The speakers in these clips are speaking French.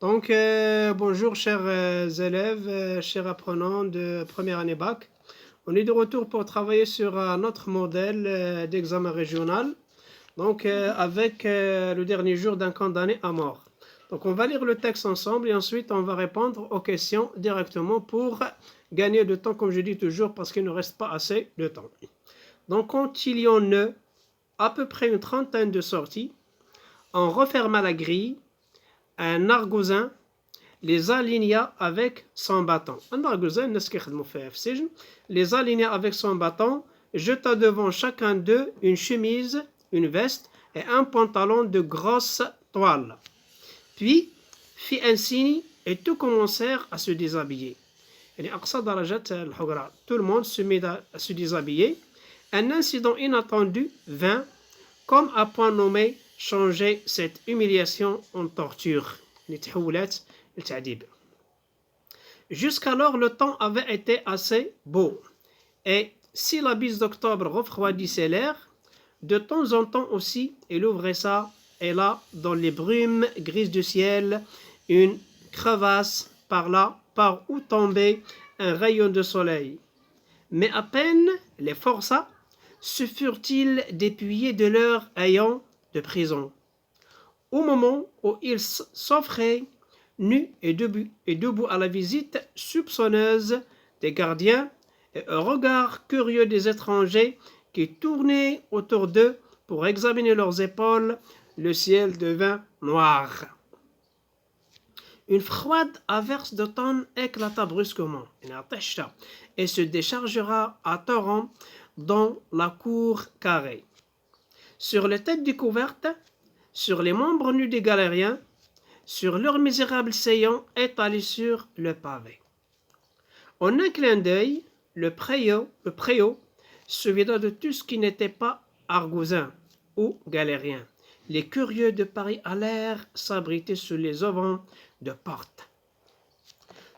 Donc, bonjour chers élèves, chers apprenants de première année bac. On est de retour pour travailler sur notre modèle d'examen régional, donc avec le dernier jour d'un condamné à mort. Donc, on va lire le texte ensemble et ensuite on va répondre aux questions directement pour gagner de temps, comme je dis toujours, parce qu'il ne reste pas assez de temps. Donc, quand il y en a à peu près une trentaine de sorties, on referma la grille, un argousin les aligna avec son bâton. Un argousin, les aligna avec son bâton, jeta devant chacun d'eux une chemise, une veste et un pantalon de grosse toile. Puis fit un signe et tous commencèrent à se déshabiller. Tout le monde se mit à se déshabiller. Un incident inattendu vint, comme à point nommé, changer cette humiliation en torture. Jusqu'alors, le temps avait été assez beau, et si la bise d'octobre refroidissait l'air, de temps en temps aussi, il ouvrait ça, et là, dans les brumes grises du ciel, une crevasse par là, par où tombait un rayon de soleil. Mais à peine les forçats se furent-ils dépouillés de leur haillons de prison. Au moment où ils s'offraient nus et debout à la visite soupçonneuse des gardiens et au regard curieux des étrangers qui tournaient autour d'eux pour examiner leurs épaules, le ciel devint noir. Une froide averse d'automne éclata brusquement et se déchargera à torrent dans la cour carrée. Sur les têtes découvertes, sur les membres nus des galériens, sur leurs misérables saillants étalés sur le pavé. En un clin d'œil, le préau se vida de tout ce qui n'était pas argousin ou galérien. Les curieux de Paris allèrent s'abriter sous les auvents de porte.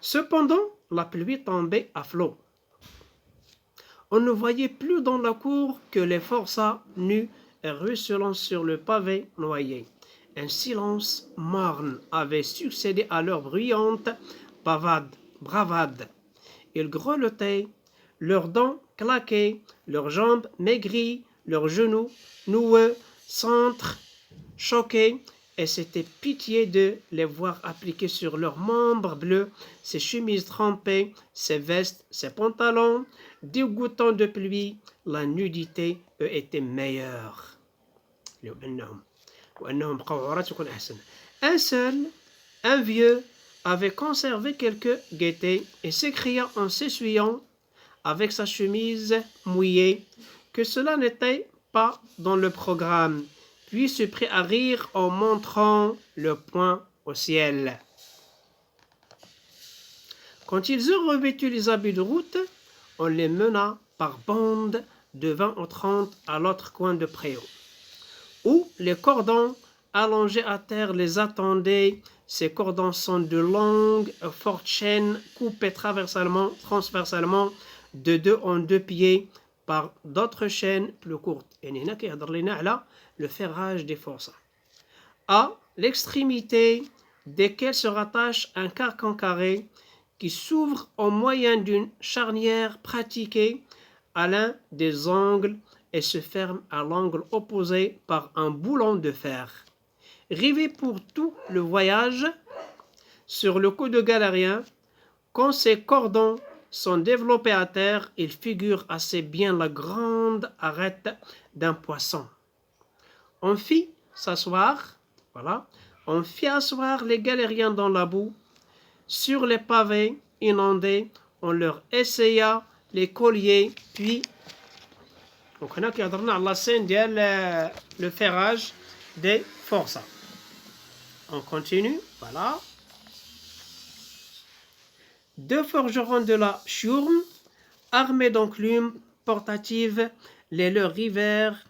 Cependant, la pluie tombait à flots. On ne voyait plus dans la cour que les forçats nus et ruisselant sur le pavé noyé. Un silence morne avait succédé à leur bruyante bravade. Ils grelottaient, leurs dents claquaient, leurs jambes maigries, leurs genoux noueux s'entrechoquaient, et c'était pitié de les voir appliquer sur leurs membres bleus ces chemises trempées, ces vestes, ces pantalons, dégoûtants de pluie. La nudité, eux, était meilleure. Un seul, un vieux, avait conservé quelque gaieté et s'écria en s'essuyant avec sa chemise mouillée que cela n'était pas dans le programme, puis se prit à rire en montrant le poing au ciel. Quand ils eurent revêtu les habits de route, on les mena par bandes de 20 ou 30 à l'autre coin de préau, où les cordons allongés à terre les attendaient. Ces cordons sont de longues, fortes chaînes coupées transversalement de 2 en 2 pieds par d'autres chaînes plus courtes. Le ferrage des forçats. À l'extrémité desquelles se rattache un carcan carré qui s'ouvre au moyen d'une charnière pratiquée à l'un des angles et se ferme à l'angle opposé par un boulon de fer. Rivé pour tout le voyage sur le cou de galérien, quand ces cordons sont développés à terre, ils figurent assez bien la grande arête d'un poisson. On fit asseoir les galériens dans la boue, sur les pavés inondés. On leur essaya les colliers, puis la scène le ferrage des forçats. On continue, voilà. 2 forgerons de la Chiourme, armés d'enclumes portatives, les leur rivèrent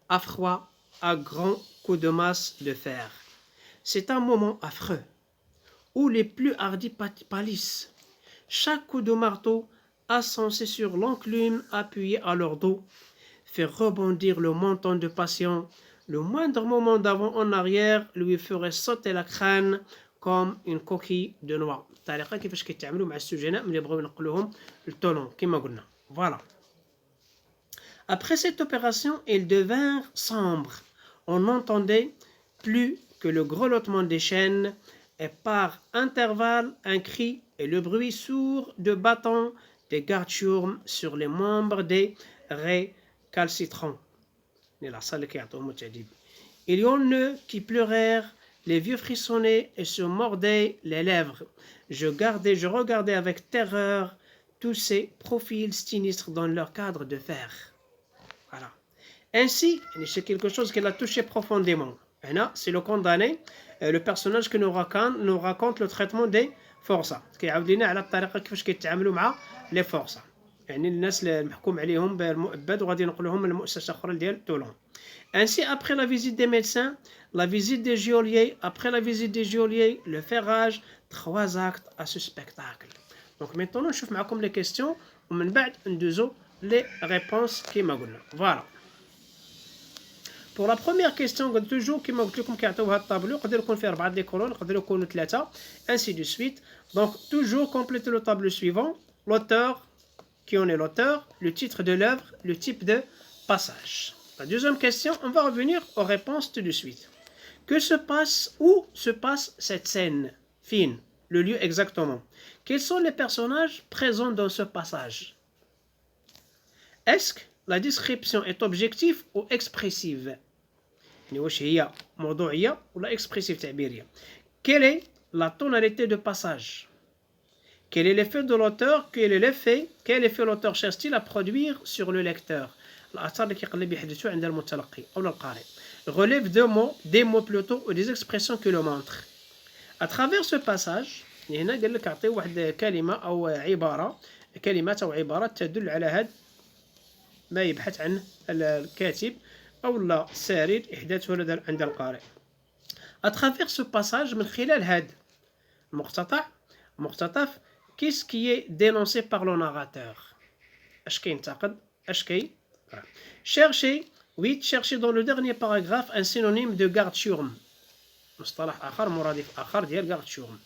à froid à grands coups de masse de fer. C'est un moment affreux, où les plus hardis pâlissent. Chaque coup de marteau, assencé sur l'enclume appuyé à leur dos, fait rebondir le menton de patient. Le moindre moment d'avant en arrière lui ferait sauter la crâne comme une coquille de noix. الطريقة كيفاش كيتعاملوا مع السجناء ملي يبغيو ينقلوهم للطولون كما قلنا. Voilà. Après cette opération, ils devinrent sombres. On n'entendait plus que le grelottement des chaînes et par intervalles un cri et le bruit sourd de bâtons des garde-chiourmes sur les membres des récalcitrants. Il y en eut qui pleurèrent, les vieux frissonnaient et se mordaient les lèvres. Je regardais avec terreur tous ces profils sinistres dans leur cadre de fer. Voilà. Ainsi, c'est quelque chose qui l'a touché profondément. C'est le condamné, le personnage qui nous raconte le traitement des forçats. كيعاود لنا على الطريقه كيفاش كيتعاملوا مع لي فورسا. يعني الناس اللي محكوم عليهم بالمؤبد وغادي ينقلوهم لمؤسسه اخرى ديال تولون. Ainsi, après la visite des médecins, la visite des geôliers, après la visite des geôliers, le ferrage, 3 actes à ce spectacle. Donc maintenant, je vais vous les questions ومن بعد ندوزو les réponses كما قلنا. Voilà. Pour la première question, قلت toujours كما قلت لكم كيعطيو هذا الطابلو يقدر يكون فيه 4 دي كولون يقدر يكونوا 3 ainsi de suite. Donc toujours compléter le tableau suivant, l'auteur, qui en est l'auteur, le titre de l'œuvre, le type de passage. La deuxième question, on va revenir aux réponses tout de suite. Où se passe cette scène fine, le lieu exactement? Quels sont les personnages présents dans ce passage? Est-ce que la description est objective ou expressive? واش هي موضوعية ولا expressive تعبيرية? Quelle est la tonalité de passage? Quel est l'effet de l'auteur? Quel effet l'auteur cherche-t-il à produire sur le lecteur? الآثار اللي كيقلب يحدثوا عند المتلقي أو القارئ. Relève des mots plutôt ou des expressions qui le montrent. À travers ce passage هنا قال لك أعطيه واحد كلمة أو عبارة كلمات أو عبارات تدل على هذا ما يبحث عنه الكاتب أو السارد إحداثه عند القارئ. À travers ce passage من خلال هذا المقتطف qu'est-ce qui est dénoncé par le narrateur? اش كينتقد اش cherchez dans le dernier paragraphe un synonyme de garde-chiourme مصطلح آخر مرادف آخر ديال garde-chiourme.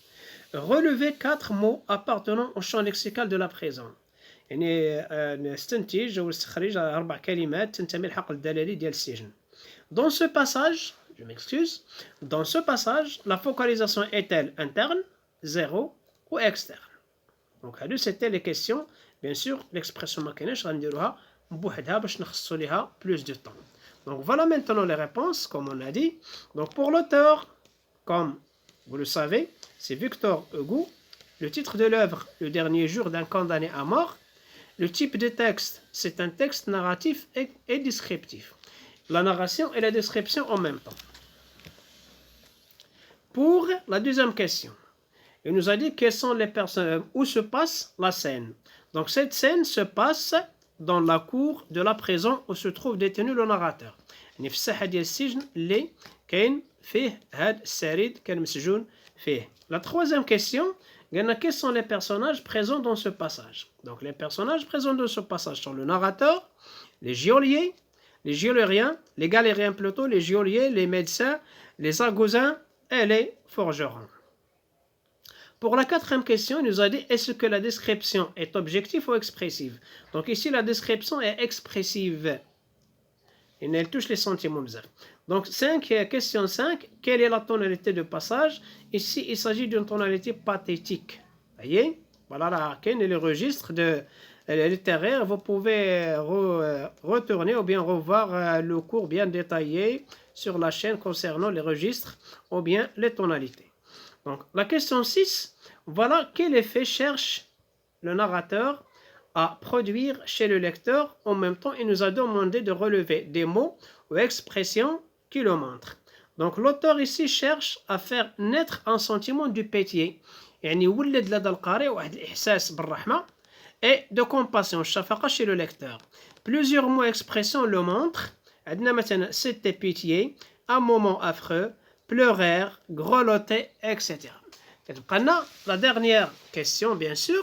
Relevez 4 mots appartenant au champ lexical de la présent. يعني نستنتج أو نستخرج 4 كلمات تنتمي للحقل الدلالي ديال السجن. Dans ce passage, je m'excuse, dans ce passage, la focalisation est-elle interne, 0 ou externe? Donc هادو c'était les questions. Bien sûr, l'expression ما كايناش غنديروها بوحدها باش نخصصوا ليها plus de temps. Donc voilà maintenant les réponses comme on a dit. Donc pour l'auteur, comme vous le savez, c'est Victor Hugo. Le titre de l'œuvre, Le dernier jour d'un condamné à mort. Le type de texte, c'est un texte narratif et descriptif. La narration et la description en même temps. Pour la deuxième question, il nous a dit quelles sont les personnes, où se passe la scène. Donc cette scène se passe dans la cour de la prison où se trouve détenu le narrateur. يعني في الساحة ديال السجن اللي كاين فيه هاد السريد كان مسجون فيه. La troisième question, quels sont les personnages présents dans ce passage? Donc les personnages présents dans ce passage sont le narrateur, les geôliers, les geôliériens, les galériens plutôt, les geôliers, les médecins, les argousins et les forgerons. Pour la quatrième question, il nous a dit est-ce que la description est objective ou expressive? Donc ici la description est expressive. Elle touche les sentiments. Donc question 5, quelle est la tonalité de passage? Ici il s'agit d'une tonalité pathétique. Voyez? Voilà là, quel est le registre littéraire. Vous pouvez retourner ou bien revoir le cours bien détaillé sur la chaîne concernant les registres ou bien les tonalités. Donc la question 6, voilà quel effet cherche le narrateur à produire chez le lecteur. En même temps, il nous a demandé de relever des mots ou expressions qui le montrent. Donc l'auteur ici cherche à faire naître un sentiment du pitié. يعني يولد لدى القارئ واحد الإحساس بالرحمة et de compassion, الشفقة chez le lecteur. Plusieurs mots et expressions le montrent. عندنا مثلا c'était pitié, un moment affreux, pleurèrent, grelottaient, etc. La dernière question, bien sûr,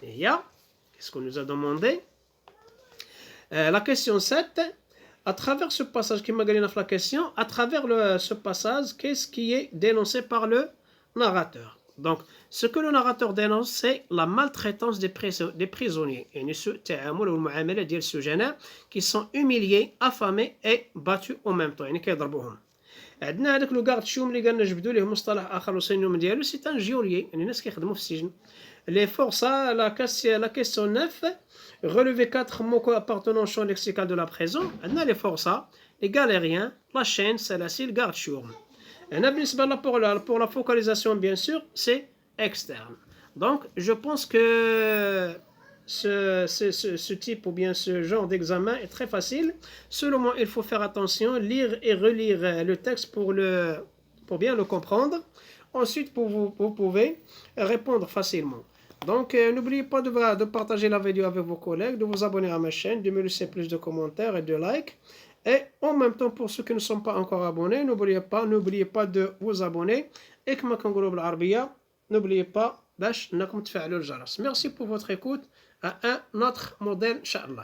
il y a, qu'est-ce qu'on nous a demandé? La question 7, à travers ce passage, qui m'a gagné la question, à travers ce passage, qu'est-ce qui est dénoncé par le narrateur. Donc, ce que le narrateur dénonce, c'est la maltraitance des prisonniers qui sont humiliés, affamés et battus en même temps. عندنا هذاك لو غارد شوم اللي قالنا جبدوا ليه مصطلح اخر وصينهم ديالو سي ان جيوليي يعني الناس كيخدموا في السجن les forçats la question 9 relever 4 mots appartenant au champ lexical de la prison عندنا les forçats les galériens la chaîne سلاسل garde شوم هنا بالنسبه لا pour la focalisation bien sûr c'est externe donc je pense que ce type ou bien ce genre d'examen est très facile. Seulement, il faut faire attention, lire et relire le texte pour bien le comprendre. Ensuite, vous pouvez répondre facilement. Donc, n'oubliez pas de partager la vidéo avec vos collègues, de vous abonner à ma chaîne, de me laisser plus de commentaires et de likes. Et en même temps, pour ceux qui ne sont pas encore abonnés, n'oubliez pas de vous abonner. Et comme n'oubliez pas, merci pour votre écoute. À un autre modèle, Inch'Allah.